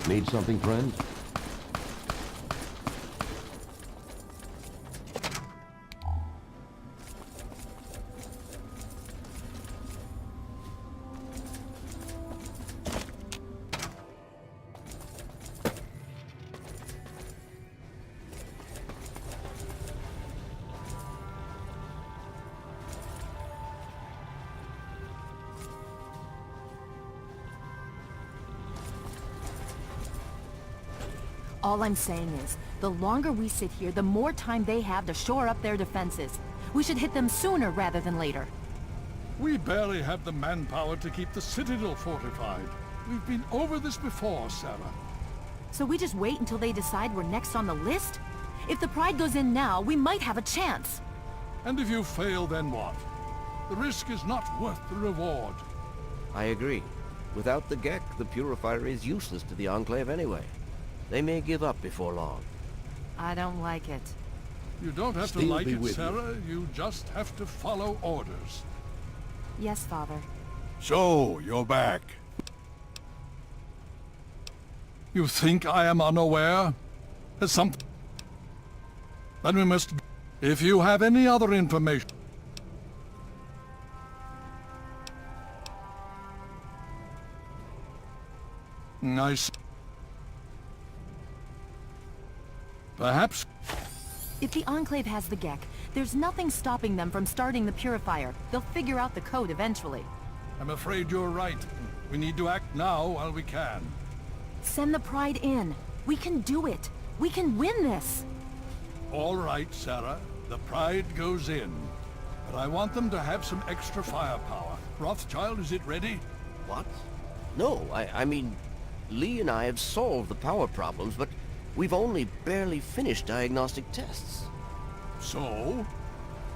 Need something, friend? All I'm saying is, the longer we sit here, the more time they have to shore up their defenses. We should hit them sooner rather than later. We barely have the manpower to keep the Citadel fortified. We've been over this before, Sarah. So we just wait until they decide we're next on the list? If the Pride goes in now, we might have a chance. And if you fail, then what? The risk is not worth the reward. I agree. Without the Gek, the Purifier is useless to the Enclave anyway. They may give up before long. I don't like it. You don't have to like it, Sarah. You just have to follow orders. Yes, Father. So, you're back. You think I am unaware? There's something... Then we must... If you have any other information... Nice. Perhaps... If the Enclave has the Gek, there's nothing stopping them from starting the Purifier. They'll figure out the code eventually. I'm afraid you're right. We need to act now while we can. Send the Pride in. We can do it. We can win this. All right, Sarah. The Pride goes in. But I want them to have some extra firepower. Rothschild, is it ready? What? No, I mean... Lee and I have solved the power problems, but we've only barely finished diagnostic tests. So?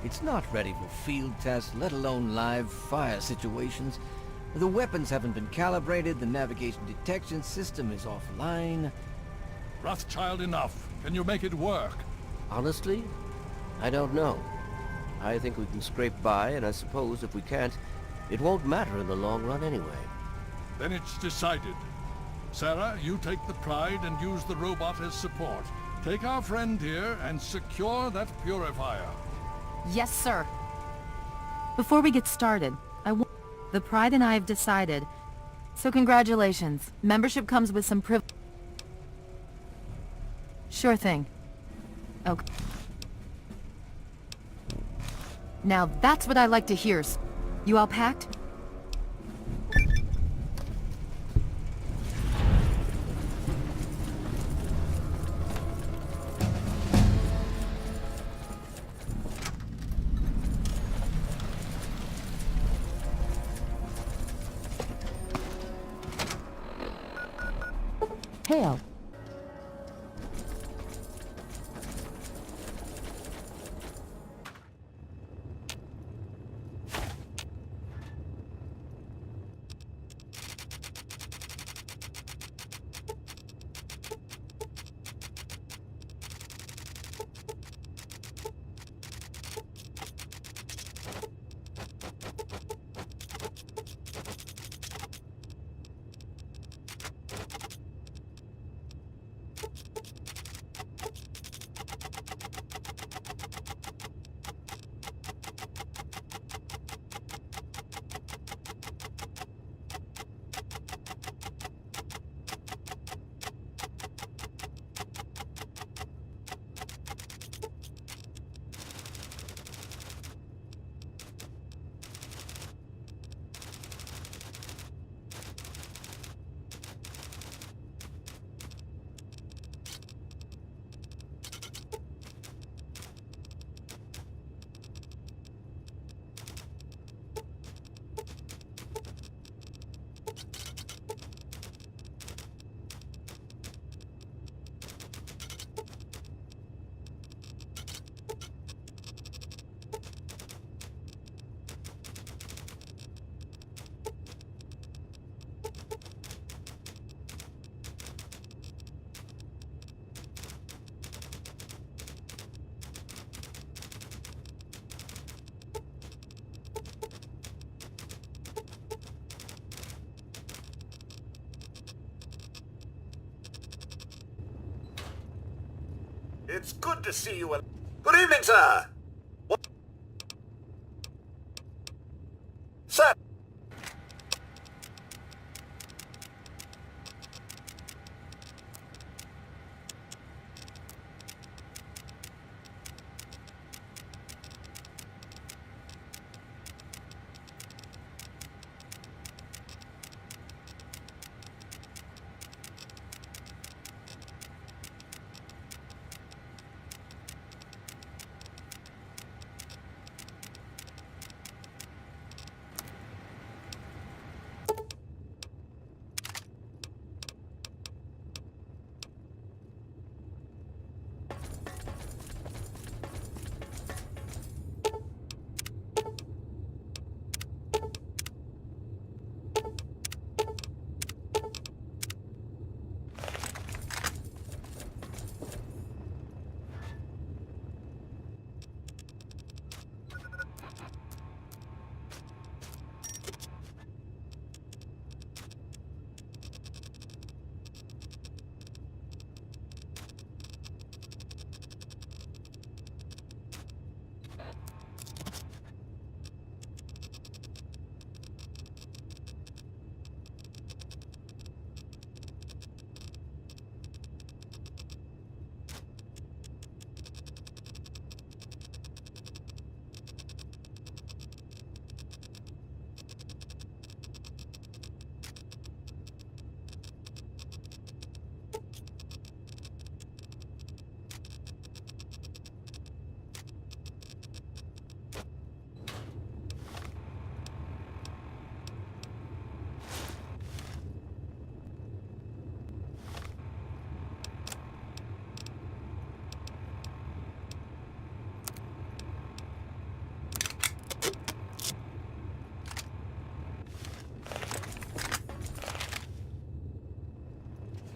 It's not ready for field tests, let alone live fire situations. The weapons haven't been calibrated, the navigation detection system is offline. Rothschild, enough. Can you make it work? Honestly, I don't know. I think we can scrape by, and I suppose if we can't, it won't matter in the long run anyway. Then it's decided. Sarah, you take the Pride and use the robot as support. Take our friend here and secure that Purifier. Yes, sir. Before we get started, the Pride and I have decided. So congratulations. Membership comes with some Sure thing. Okay. Now that's what I like to hear. You all packed? Hail. It's good to see you. Good evening, sir. What? Sir.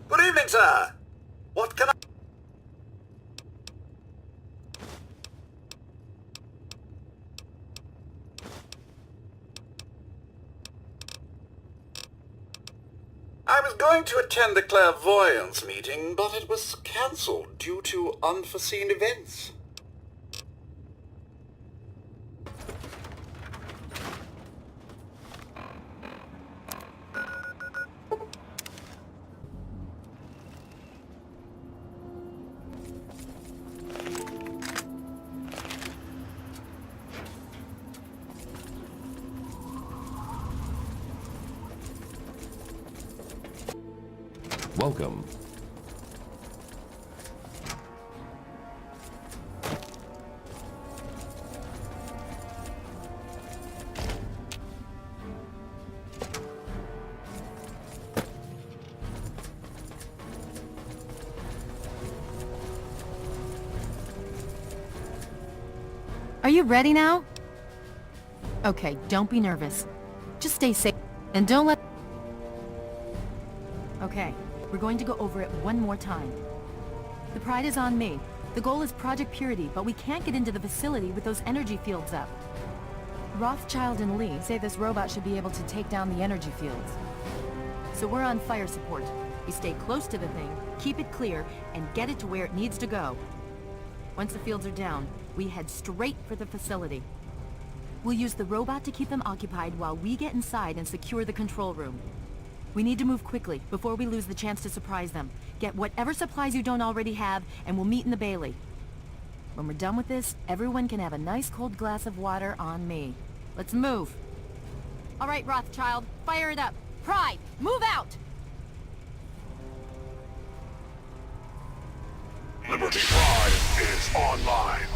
Good evening, sir. What can I was going to attend the clairvoyance meeting, but it was cancelled due to unforeseen events. Welcome. Are you ready now? Okay, don't be nervous. Just stay safe and don't let... Okay, we're going to go over it one more time. The pride is on me. The goal is Project Purity, but we can't get into the facility with those energy fields up. Rothschild and Lee say this robot should be able to take down the energy fields. So we're on fire support. We stay close to the thing, keep it clear, and get it to where it needs to go. Once the fields are down, we head straight for the facility. We'll use the robot to keep them occupied while we get inside and secure the control room. We need to move quickly before we lose the chance to surprise them. Get whatever supplies you don't already have, and we'll meet in the Bailey. When we're done with this, everyone can have a nice cold glass of water on me. Let's move. All right, Rothschild, fire it up. Pride, move out! Liberty Pride is online.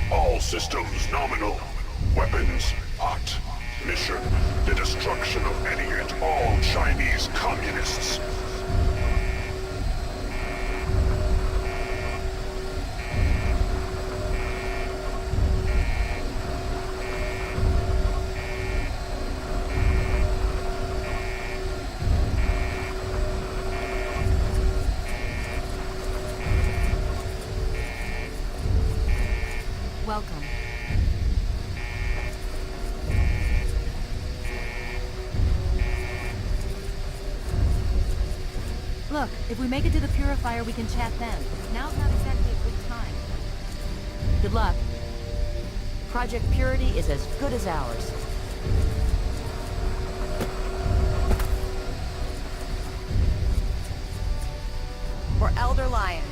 All systems nominal. Weapons hot. Mission: the destruction of any and all Chinese communists. Welcome. Look, if we make it to the purifier, we can chat then. Now's not exactly a good time. Good luck. Project Purity is as good as ours. For Elder Lions.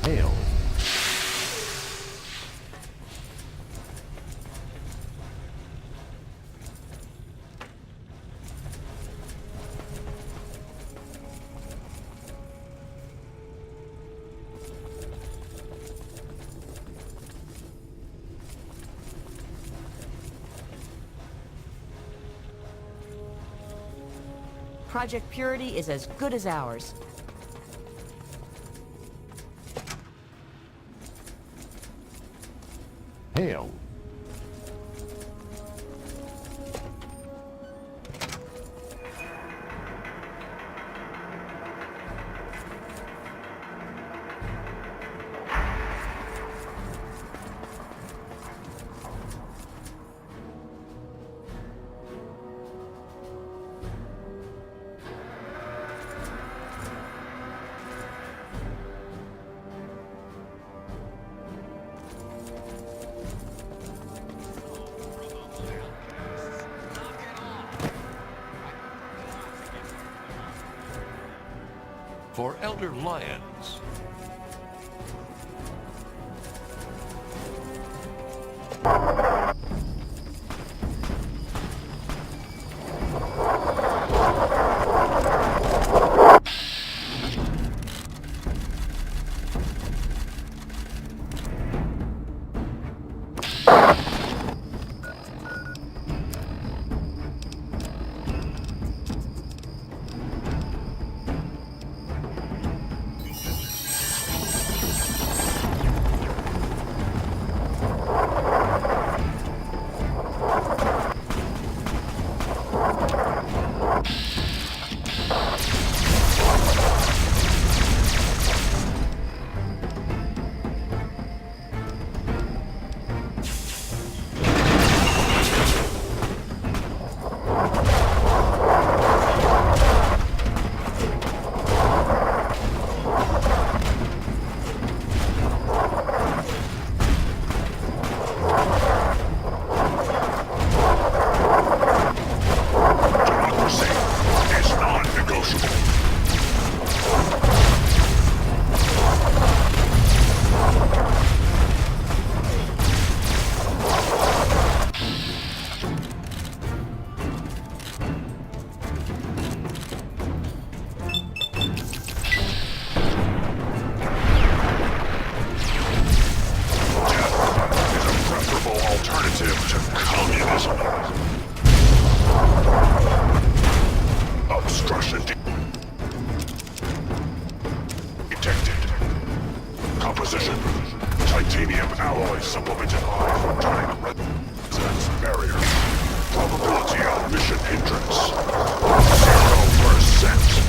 Hail. Project Purity is as good as ours. Hail. For Elder Lions. Democracy is non-negotiable. Death is a preferable alternative to communism. Obstruction detected. Composition. Titanium alloy supplemented by photonic resonance barrier. Probability of mission hindrance. 0%.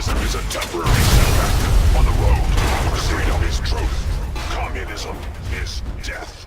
Communism is a temporary setback on the road. Freedom is truth. Communism is death.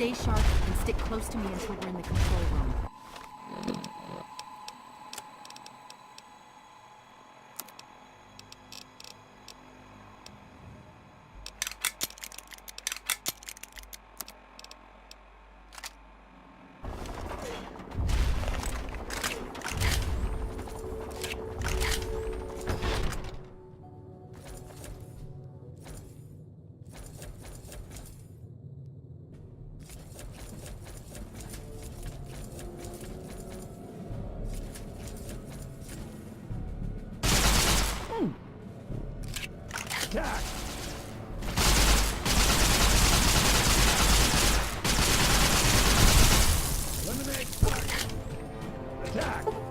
Stay sharp and stick close to me until we're in the control room. Attack! Eliminate target! Attack!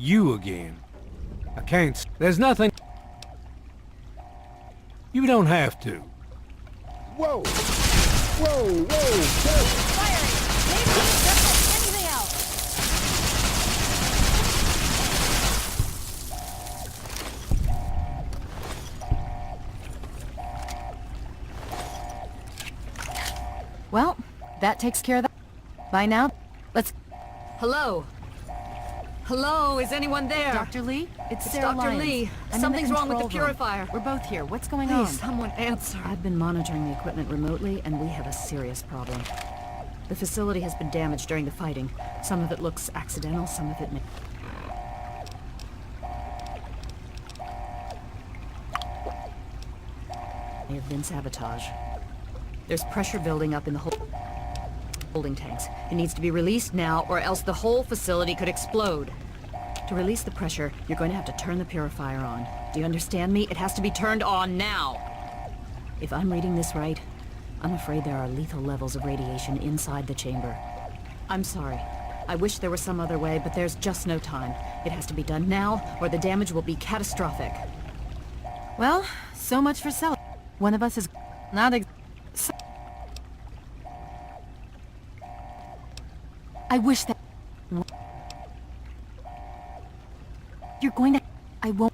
You again. I can't. There's nothing. You don't have to. Whoa! Whoa! Whoa! Firing! Maybe just like anything else! Well, that takes care of that. By now, let's... Hello? Hello, is anyone there? Dr. Lee? It's Sarah Dr. Lyons. Lee. I'm in the Something's wrong with the control room. purifier. We're both here. What's going Please, on? someone answer. I've been monitoring the equipment remotely, and we have a serious problem. The facility has been damaged during the fighting. Some of it looks accidental, some of it may... may have been sabotage. There's pressure building up in the holding tanks. It needs to be released now, or else the whole facility could explode. To release the pressure, you're going to have to turn the purifier on. Do you understand me? It has to be turned on now! If I'm reading this right, I'm afraid there are lethal levels of radiation inside the chamber. I'm sorry. I wish there was some other way, but there's just no time. It has to be done now, or the damage will be catastrophic. Well, so much for selling. One of us is not I wish that... You're going to... I won't...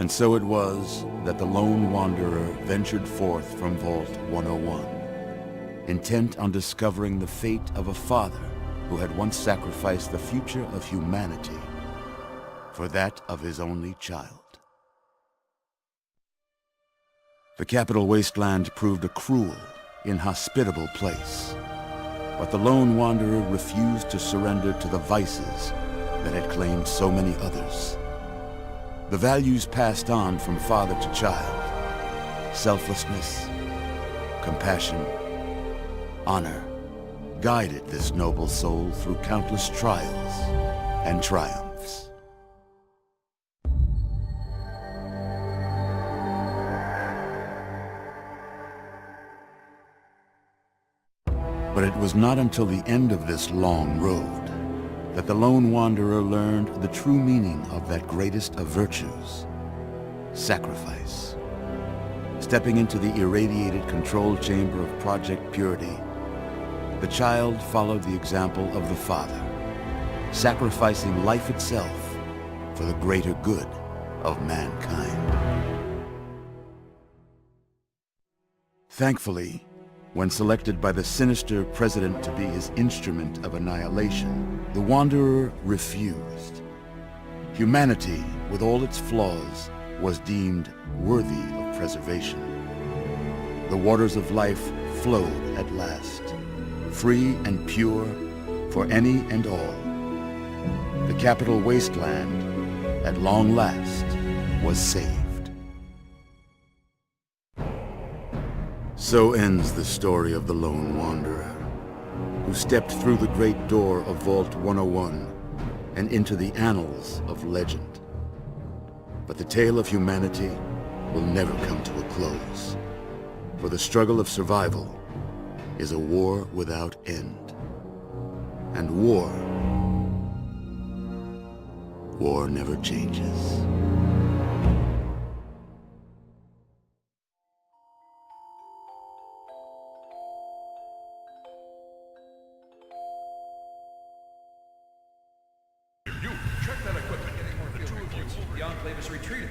And so it was that the lone wanderer ventured forth from Vault 101, intent on discovering the fate of a father who had once sacrificed the future of humanity for that of his only child. The capital Wasteland proved a cruel, inhospitable place, but the lone wanderer refused to surrender to the vices that had claimed so many others. The values passed on from father to child, selflessness, compassion, honor, guided this noble soul through countless trials and triumphs. But it was not until the end of this long road that the lone wanderer learned the true meaning of that greatest of virtues, sacrifice. Stepping into the irradiated control chamber of Project Purity, the child followed the example of the father, sacrificing life itself for the greater good of mankind. Thankfully, when selected by the sinister president to be his instrument of annihilation, the Wanderer refused. Humanity, with all its flaws, was deemed worthy of preservation. The waters of life flowed at last, free and pure for any and all. The capital Wasteland, at long last, was saved. So ends the story of the lone wanderer, who stepped through the great door of Vault 101 and into the annals of legend. But the tale of humanity will never come to a close, for the struggle of survival is a war without end. And war never changes. Check that equipment. The two of you. The Enclave is retreating.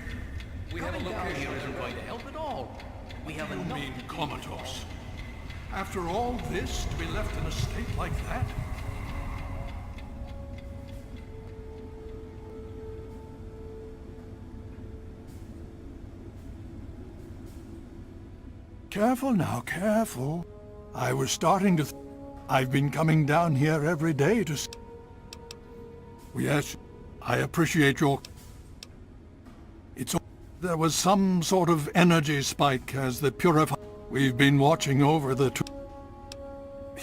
We have a location isn't going to help at all. We have You enough. mean comatose? After all this, to be left in a state like that? Careful now, careful. I was starting to I've been coming down here every day to Yes, I appreciate your... There was some sort of energy spike as the purifier... We've been watching over the...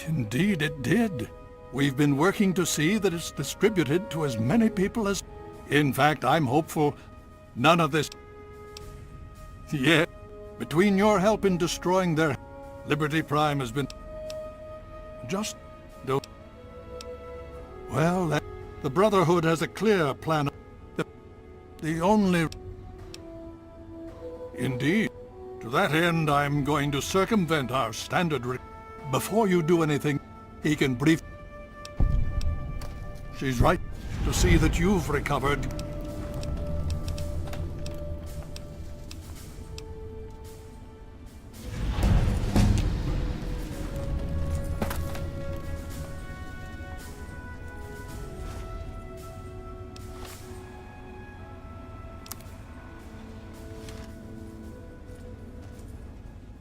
Indeed it did. We've been working to see that it's distributed to as many people as... In fact, I'm hopeful none of this... Yeah, between your help in destroying their... Liberty Prime has been... Just... don't... Well, the Brotherhood has a clear plan. The only... Indeed. To that end, I'm going to circumvent our standard Before you do anything, he can brief... She's right to see that you've recovered.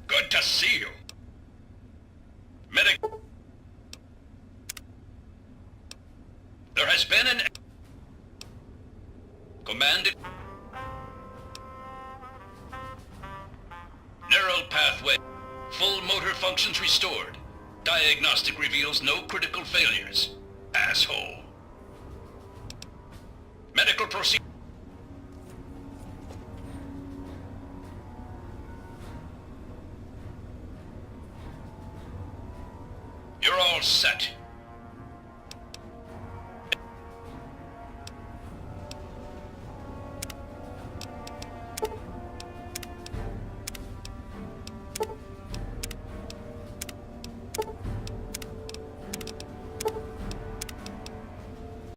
Good to see you. Medic... There has been an... Commanded... Neural pathway. Full motor functions restored. Diagnostic reveals no critical failures. Asshole. Medical procedure... You're all set.